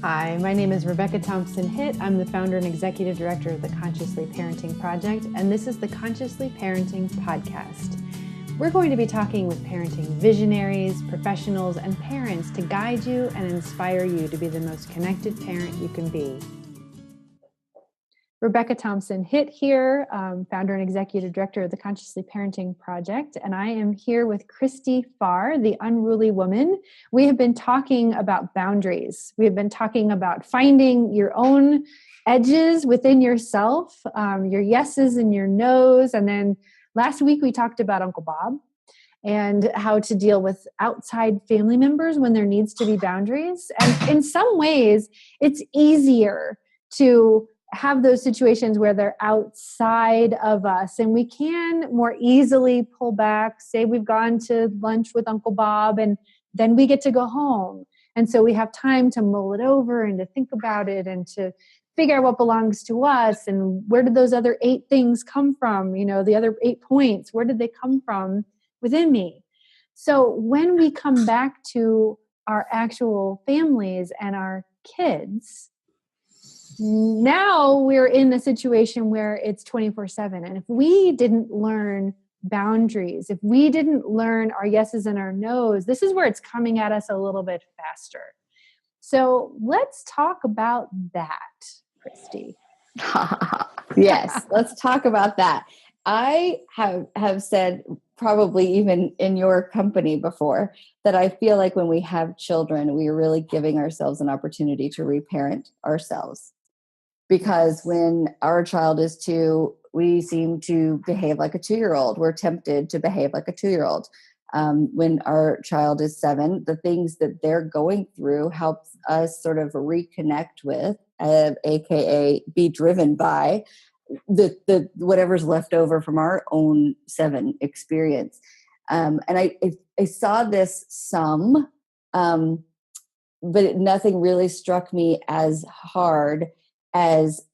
Hi, my name is Rebecca Thompson Hitt. I'm the founder and executive director of the Consciously Parenting Project, and this is the Consciously Parenting Podcast. We're going to be talking with parenting visionaries, professionals, and parents to guide you and inspire you to be the most connected parent you can be. Rebecca Thompson Hitt here, founder and executive director of the Consciously Parenting Project, and I am here with Christy Farr, the unruly woman. We have been talking about boundaries. We have been talking about finding your own edges within yourself, your yeses and your nos, and then last week we talked about Uncle Bob and how to deal with outside family members when there needs to be boundaries. And in some ways, it's easier to have those situations where they're outside of us and we can more easily pull back, say we've gone to lunch with Uncle Bob and then we get to go home. And so we have time to mull it over and to think about it and to figure out what belongs to us and where did those other 8 things come from, the other 8 points, where did they come from within me? So when we come back to our actual families and our kids, now we're in a situation where it's 24/7. And if we didn't learn boundaries, if we didn't learn our yeses and our nos, this is where it's coming at us a little bit faster. So let's talk about that, Christy. Yes, let's talk about that. I have said probably even in your company before that I feel like when we have children, we are really giving ourselves an opportunity to reparent ourselves. Because when our child is 2, we seem to behave like a 2-year-old. We're tempted to behave like a 2-year-old. When our child is 7, the things that they're going through helps us sort of reconnect with, aka be driven by the whatever's left over from our own 7 experience. And I saw this some, but nothing really struck me as hard as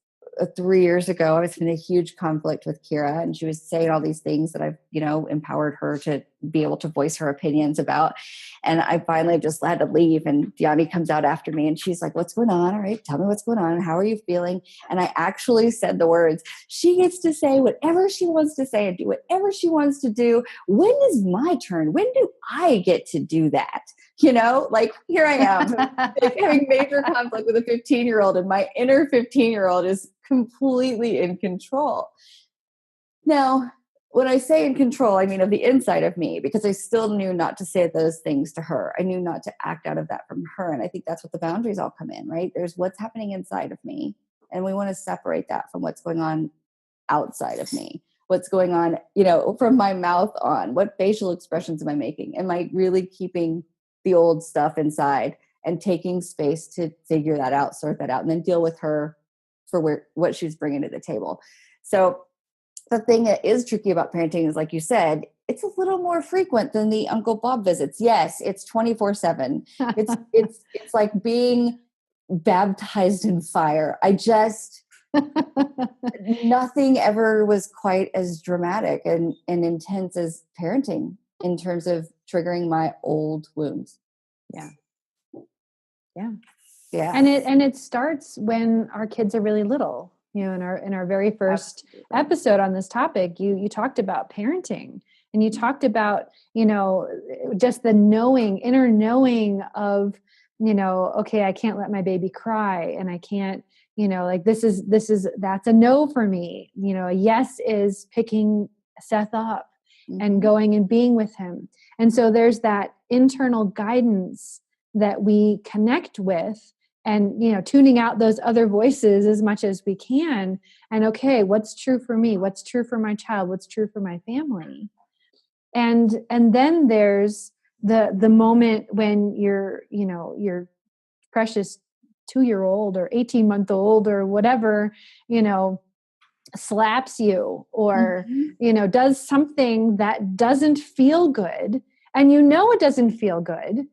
3 years ago. I was in a huge conflict with Kira, and she was saying all these things that I've, empowered her to be able to voice her opinions about. And I finally just had to leave. And Diani comes out after me and she's like, "What's going on? All right, tell me what's going on. How are you feeling?" And I actually said the words, "She gets to say whatever she wants to say and do whatever she wants to do. When is my turn? When do I get to do that?" Like here I am like having major conflict with a 15-year-old, and my inner 15-year-old is completely in control. Now, when I say in control, I mean of the inside of me, because I still knew not to say those things to her. I knew not to act out of that from her. And I think that's what the boundaries all come in, right? There's what's happening inside of me. And we want to separate that from what's going on outside of me. What's going on, from my mouth on. What facial expressions am I making? Am I really keeping the old stuff inside and taking space to figure that out, sort that out, and then deal with her for what she's bringing to the table? So the thing that is tricky about parenting is, like you said, it's a little more frequent than the Uncle Bob visits. Yes, it's 24/7. It's like being baptized in fire. Nothing ever was quite as dramatic and intense as parenting in terms of triggering my old wounds. Yeah. And it starts when our kids are really little. In our very first episode on this topic, you talked about parenting, and you talked about, just the inner knowing of, okay, I can't let my baby cry, and I can't, that's a no for me. A yes is picking Seth up and going and being with him. And so there's that internal guidance that we connect with, and, tuning out those other voices as much as we can. And okay, what's true for me? What's true for my child? What's true for my family? And then there's the moment when your precious 2-year-old or 18-month-old or whatever, slaps you or, does something that doesn't feel good. And it doesn't feel good.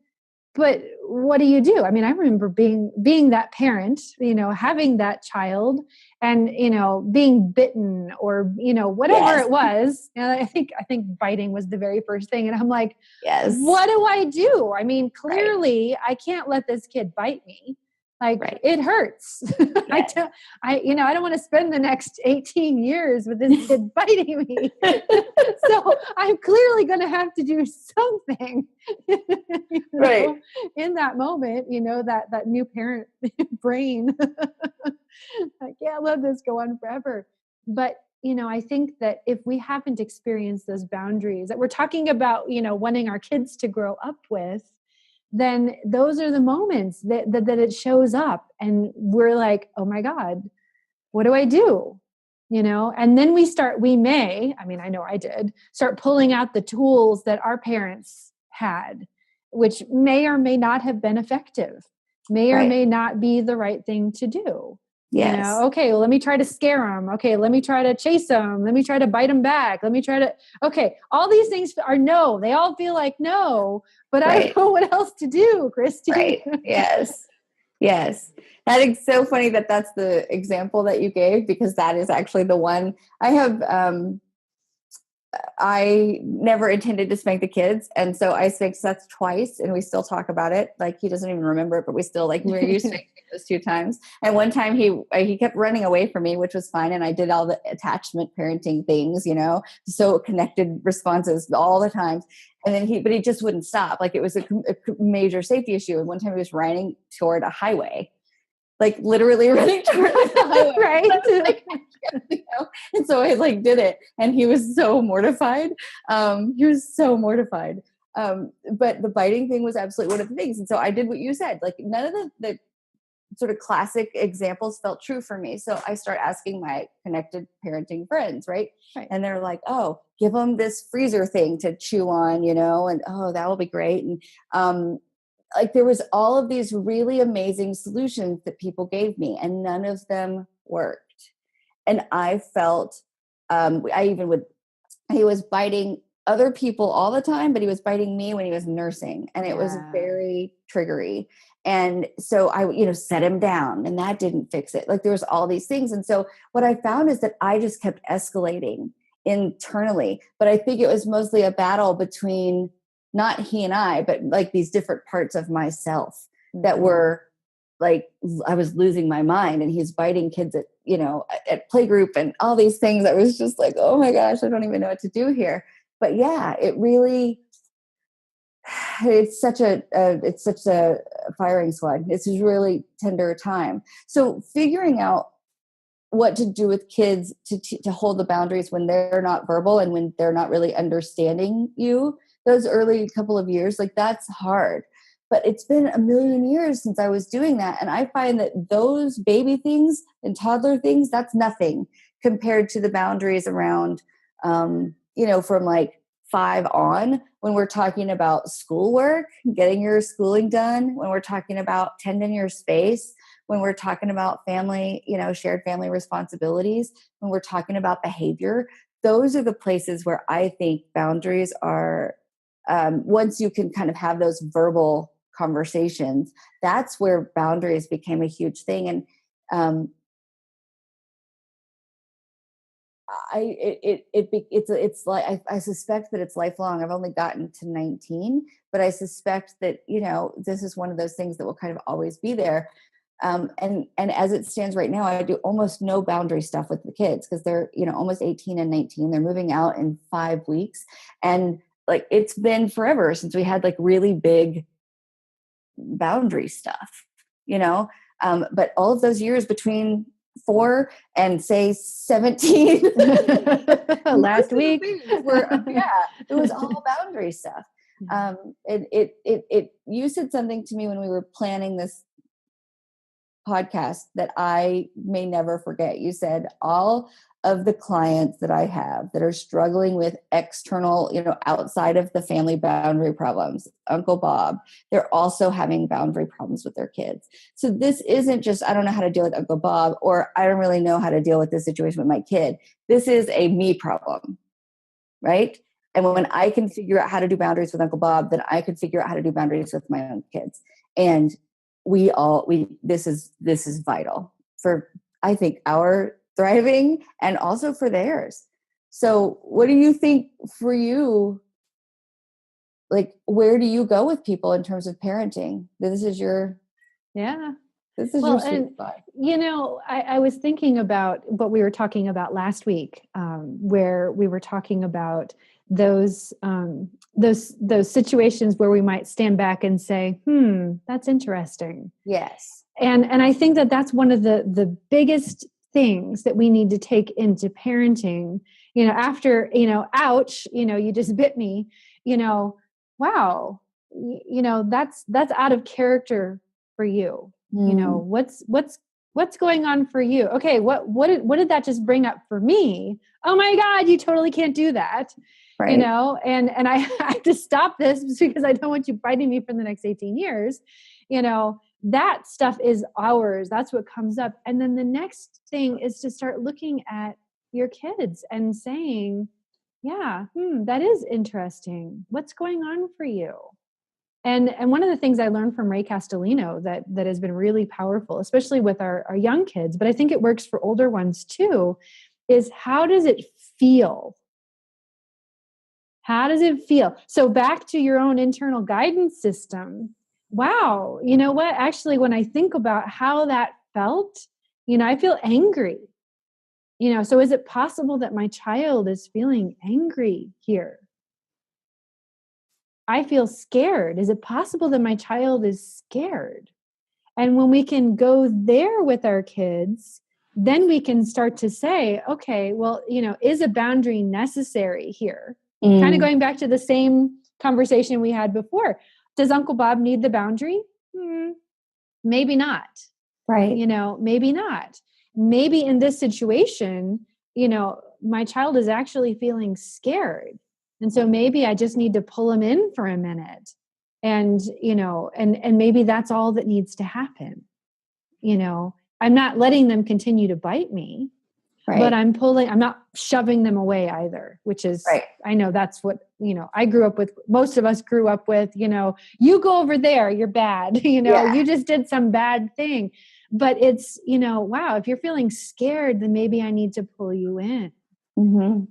But what do you do? I mean, I remember being that parent, having that child and, being bitten or, whatever it was. And I think biting was the very first thing. And I'm like, yes, what do I do? I mean, clearly I can't let this kid bite me. Like Right. it hurts. Yes. I don't want to spend the next 18 years with this kid biting me. So I'm clearly going to have to do something, Right. in that moment, that new parent brain. I can't let this go on forever. But, I think that if we haven't experienced those boundaries that we're talking about, wanting our kids to grow up with, then those are the moments that it shows up and we're like, oh my God, what do I do? And then we may, I know I did, start pulling out the tools that our parents had, which may or may not have been effective, may or Right. may not be the right thing to do. Yes. Okay, well, let me try to scare them. Okay, let me try to chase them. Let me try to bite them back. Let me try to, okay, all these things are no. They all feel like no, but I don't know what else to do, Christy. Right. Yes. Yes. That is so funny that that's the example that you gave, because that is actually the one I have. I never intended to spank the kids. And so I spanked Seth twice and we still talk about it. Like he doesn't even remember it, but we still like, you spanked me those 2 times. And one time he kept running away from me, which was fine. And I did all the attachment parenting things, so connected responses all the times. And then but he just wouldn't stop. Like it was a major safety issue. And one time he was running toward a highway, like literally running toward the highway. Right. Like, and so I did it, and he was so mortified. But the biting thing was absolutely one of the things. And so I did what you said. Like none of the sort of classic examples felt true for me. So I start asking my connected parenting friends, right? And they're like, oh, give them this freezer thing to chew on, and oh, that will be great. And there was all of these really amazing solutions that people gave me, and none of them worked. And I felt, he was biting other people all the time, but he was biting me when he was nursing, and it was very triggery. And so I, set him down, and that didn't fix it. Like there was all these things. And so what I found is that I just kept escalating internally, but I think it was mostly a battle between not he and I, but like these different parts of myself that were like, I was losing my mind, and he's biting kids at playgroup and all these things. I was just like, oh my gosh, I don't even know what to do here. But yeah, it really, it's such a firing squad. It's a really tender time. So figuring out what to do with kids to hold the boundaries when they're not verbal and when they're not really understanding you, those early couple of years, like that's hard. But it's been a million years since I was doing that. And I find that those baby things and toddler things, that's nothing compared to the boundaries around, from like 5 on, when we're talking about schoolwork, getting your schooling done, when we're talking about tending your space, when we're talking about family, shared family responsibilities, when we're talking about behavior. Those are the places where I think boundaries are, once you can kind of have those verbal conversations, that's where boundaries became a huge thing. And it's like, I suspect that it's lifelong. I've only gotten to 19, but I suspect that, this is one of those things that will kind of always be there. And as it stands right now, I do almost no boundary stuff with the kids because they're, almost 18 and 19. They're moving out in 5 weeks. And like, it's been forever since we had like really big boundary stuff, but all of those years between 4 and say 17 last week it was all boundary stuff. You said something to me when we were planning this podcast that I may never forget. You said all of the clients that I have that are struggling with external, outside of the family boundary problems, Uncle Bob, they're also having boundary problems with their kids. So this isn't just, I don't know how to deal with Uncle Bob, or I don't really know how to deal with this situation with my kid. This is a me problem, right? And when I can figure out how to do boundaries with Uncle Bob, then I can figure out how to do boundaries with my own kids. And this is vital for, I think, our thriving and also for theirs. So what do you think for you? Like, where do you go with people in terms of parenting? This is your This is Well, your sweet and spot. I was thinking about what we were talking about last week, where we were talking about those situations where we might stand back and say, that's interesting. Yes. And I think that that's one of the biggest things that we need to take into parenting, after, ouch, you just bit me, wow, that's out of character for you. What's going on for you? Okay. What did that just bring up for me? Oh my God, you totally can't do that. Right. And I have to stop this because I don't want you biting me for the next 18 years. That stuff is ours. That's what comes up. And then the next thing is to start looking at your kids and saying, yeah, that is interesting. What's going on for you? And one of the things I learned from Ray Castellino that has been really powerful, especially with our young kids, but I think it works for older ones too, is how does it feel? How does it feel? So back to your own internal guidance system. Wow, you know what? Actually, when I think about how that felt, I feel angry. So is it possible that my child is feeling angry here? I feel scared. Is it possible that my child is scared? And when we can go there with our kids, then we can start to say, okay, well, is a boundary necessary here? Kind of going back to the same conversation we had before. Does Uncle Bob need the boundary? Maybe not. Right. Maybe not. Maybe in this situation, my child is actually feeling scared. And so maybe I just need to pull him in for a minute. And, and maybe that's all that needs to happen. I'm not letting them continue to bite me, but I'm not shoving them away either, which is, I know that's what, I grew up with, most of us grew up with, you go over there, you're bad, you just did some bad thing. But it's, wow, if you're feeling scared, then maybe I need to pull you in. Mm-hmm.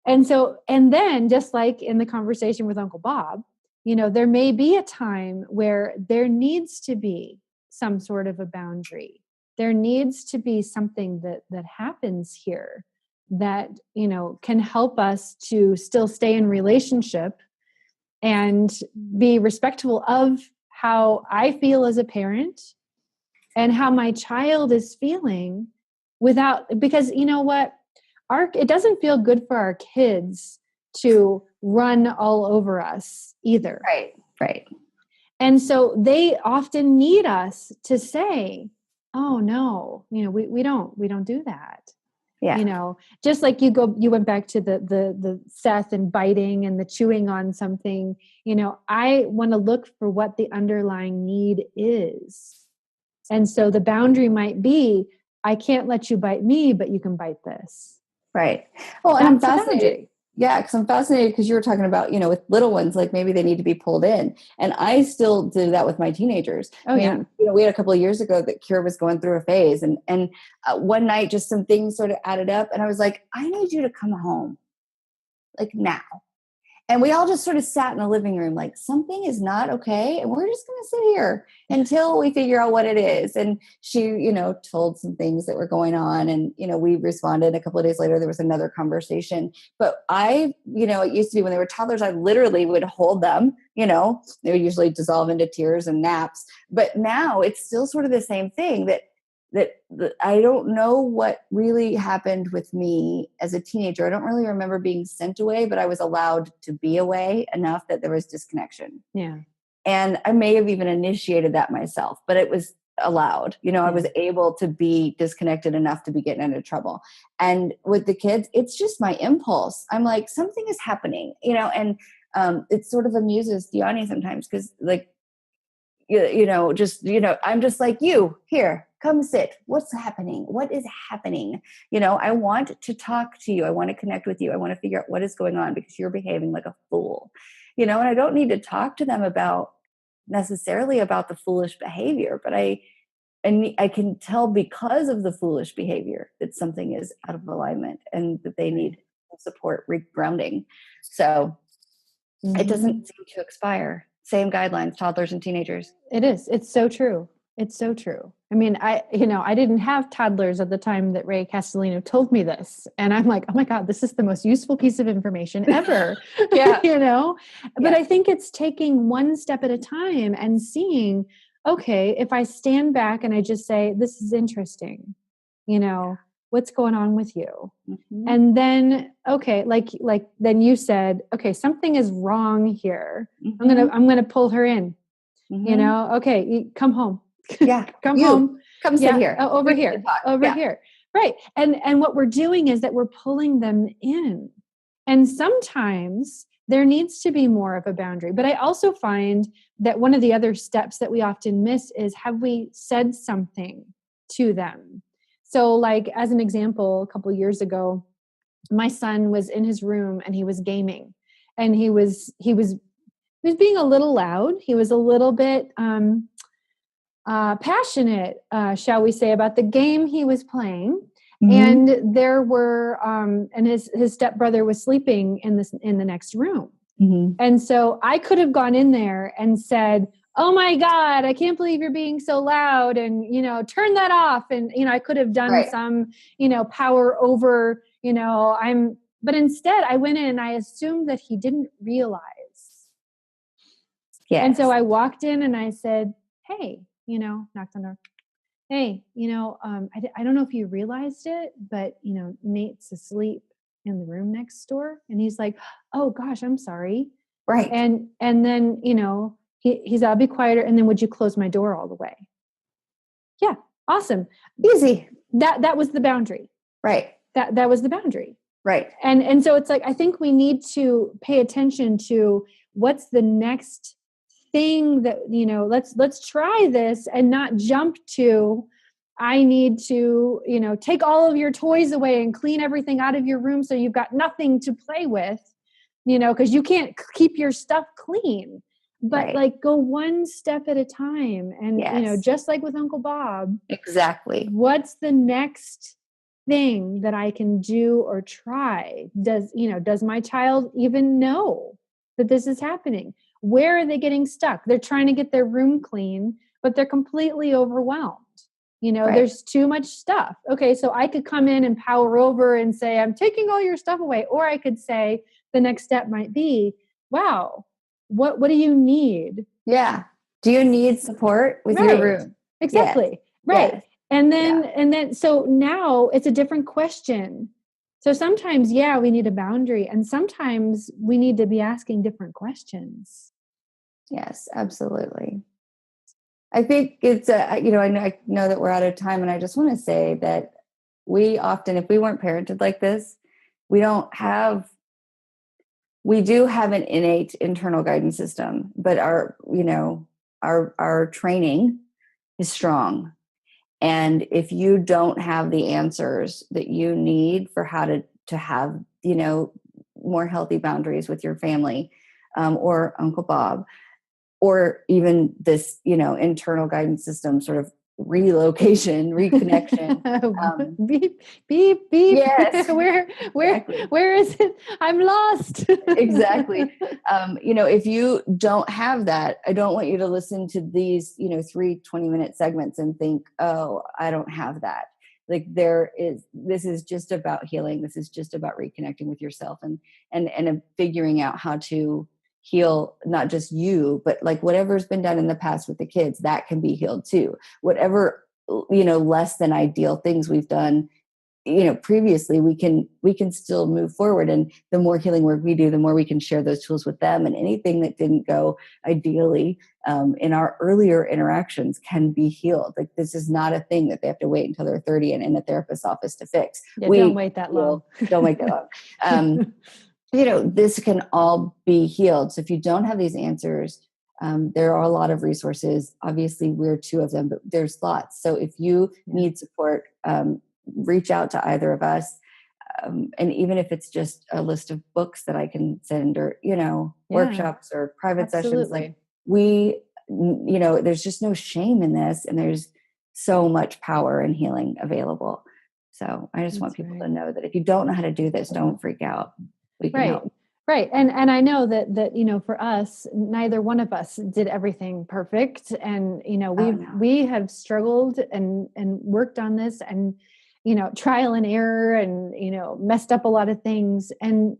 And then just like in the conversation with Uncle Bob, there may be a time where there needs to be some sort of a boundary. There needs to be something that happens here that, can help us to still stay in relationship and be respectful of how I feel as a parent and how my child is feeling because you know what? It doesn't feel good for our kids to run all over us either. Right. And so they often need us to say, oh no, we don't do that. Yeah. Just like you went back to the Seth and biting and the chewing on something, I want to look for what the underlying need is. And so the boundary might be, I can't let you bite me, but you can bite this. Right. Well, and I'm fascinated. Yeah, because I'm fascinated because you were talking about, with little ones, like maybe they need to be pulled in. And I still do that with my teenagers. We had a couple of years ago that Kira was going through a phase. And one night, just some things sort of added up. And I was like, I need you to come home, like now. And we all just sort of sat in the living room like something is not okay. And we're just going to sit here until we figure out what it is. And she, told some things that were going on. And, we responded. A couple of days later, there was another conversation. But it used to be when they were toddlers, I literally would hold them, they would usually dissolve into tears and naps. But now it's still sort of the same thing that I don't know what really happened with me as a teenager. I don't really remember being sent away, but I was allowed to be away enough that there was disconnection. Yeah. And I may have even initiated that myself, but it was allowed. I was able to be disconnected enough to be getting into trouble. And with the kids, it's just my impulse. I'm like, something is happening, and it sort of amuses Diani sometimes because I'm just like, you here, come sit. What's happening? What is happening? I want to talk to you. I want to connect with you. I want to figure out what is going on because you're behaving like a fool, and I don't need to talk to them necessarily about the foolish behavior, but I can tell because of the foolish behavior that something is out of alignment and that they need support regrounding. So it doesn't seem to expire. Same guidelines, toddlers and teenagers. It is. It's so true. It's so true. I mean, I didn't have toddlers at the time that Ray Castellino told me this. And I'm like, oh my God, this is the most useful piece of information ever. Yeah. But I think it's taking one step at a time and seeing, okay, if I stand back and I just say, this is interesting, what's going on with you? Mm-hmm. And then, okay, like then you said, okay, something is wrong here. Mm-hmm. I'm going to pull her in, mm-hmm. Okay, come home. Yeah. Come home. Come sit here. Over here. Right. And what we're doing is that we're pulling them in. And sometimes there needs to be more of a boundary. But I also find that one of the other steps that we often miss is, have we said something to them? So like, as an example, a couple of years ago, my son was in his room and he was gaming, and he was being a little loud. He was a little bit, passionate, shall we say, about the game he was playing. Mm-hmm. And there were, and his stepbrother was sleeping in the next room. Mm-hmm. And so I could have gone in there and said, oh my God, I can't believe you're being so loud, and, turn that off. And, I could have done some, power over, but instead I went in and I assumed that he didn't realize. Yes. And so I walked in and I said, hey, knocked on the door. Hey, I don't know if you realized it, but, Nate's asleep in the room next door. And he's like, oh gosh, I'm sorry. Right. And then, he's, I'll be quieter. And then would you close my door all the way? Yeah. Awesome. Easy. That was the boundary. Right. That was the boundary. Right. And so it's like, I think we need to pay attention to what's the next thing that, let's try this, and not jump to, I need to, take all of your toys away and clean everything out of your room so you've got nothing to play with, because you can't keep your stuff clean. But like, go one step at a time. And, just like with Uncle Bob. Exactly. What's the next thing that I can do or try? Does my child even know that this is happening? Where are they getting stuck? They're trying to get their room clean, but they're completely overwhelmed. There's too much stuff. Okay, so I could come in and power over and say, I'm taking all your stuff away. Or I could say, the next step might be, wow, what do you need? Yeah. Do you need support with your room? Exactly. Yes. Right. Yes. And then, so now it's a different question. So sometimes, we need a boundary, and sometimes we need to be asking different questions. Yes, absolutely. I think it's, I know that we're out of time, and I just want to say that we often, if we weren't parented like this, we do have an innate internal guidance system, but our training is strong. And if you don't have the answers that you need for how to have, more healthy boundaries with your family, or Uncle Bob, or even this, internal guidance system, sort of reconnection. Beep, beep, beep. Yes. Where is it? I'm lost. Exactly. If you don't have that, I don't want you to listen to these, 3 20-minute segments and think, oh, I don't have that. Like, this is just about healing. This is just about reconnecting with yourself and figuring out how to heal, not just you, but like whatever's been done in the past with the kids, that can be healed too. Whatever, less than ideal things we've done, previously, we can still move forward. And the more healing work we do, the more we can share those tools with them. And anything that didn't go ideally in our earlier interactions can be healed. Like, this is not a thing that they have to wait until they're 30 and in the therapist's office to fix. Yeah, don't wait that long. Don't wait that long. This can all be healed. So if you don't have these answers, there are a lot of resources. Obviously, we're 2 of them, but there's lots. So if you need support, reach out to either of us. And even if it's just a list of books that I can send, or, workshops or private sessions, like there's just no shame in this. And there's so much power and healing available. So I just want people to know that if you don't know how to do this, don't freak out. We can help. Right. And I know that, for us, neither one of us did everything perfect. And, we have struggled and worked on this and, trial and error and, messed up a lot of things. And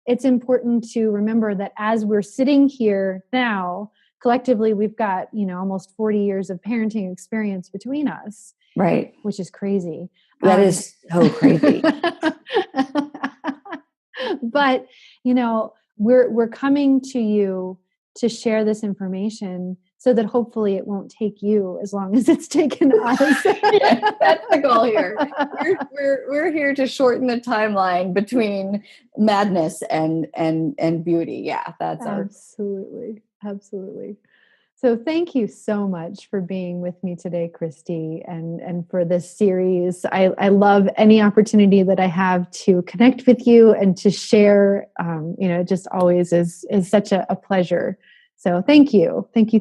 it's important to remember that as we're sitting here now, collectively, we've got, almost 40 years of parenting experience between us. Right. Which is crazy. That is so crazy. But, we're coming to you to share this information so that hopefully it won't take you as long as it's taken us. Yeah, that's the goal here. We're here to shorten the timeline between madness and beauty. Yeah, that's Absolutely. So thank you so much for being with me today, Christy, and for this series. I love any opportunity that I have to connect with you and to share. Just always is such a pleasure. So thank you. Thank you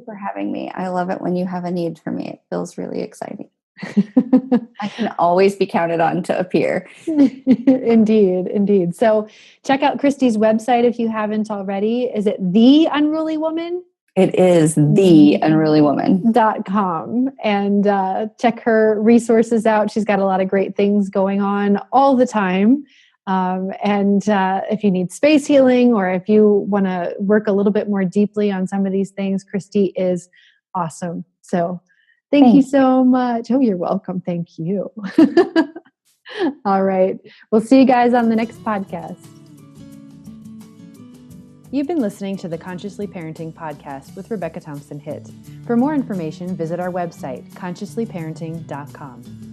for having me. I love it when you have a need for me. It feels really exciting. I can always be counted on to appear. Indeed. So check out Christy's website if you haven't already. Is it The Unruly Woman? It is theunrulywoman.com. And check her resources out. She's got a lot of great things going on all the time. And if you need space healing or if you want to work a little bit more deeply on some of these things, Christy is awesome. So thank you so much. Oh, you're welcome. Thank you. All right. We'll see you guys on the next podcast. You've been listening to the Consciously Parenting podcast with Rebecca Thompson Hitt. For more information, visit our website, consciouslyparenting.com.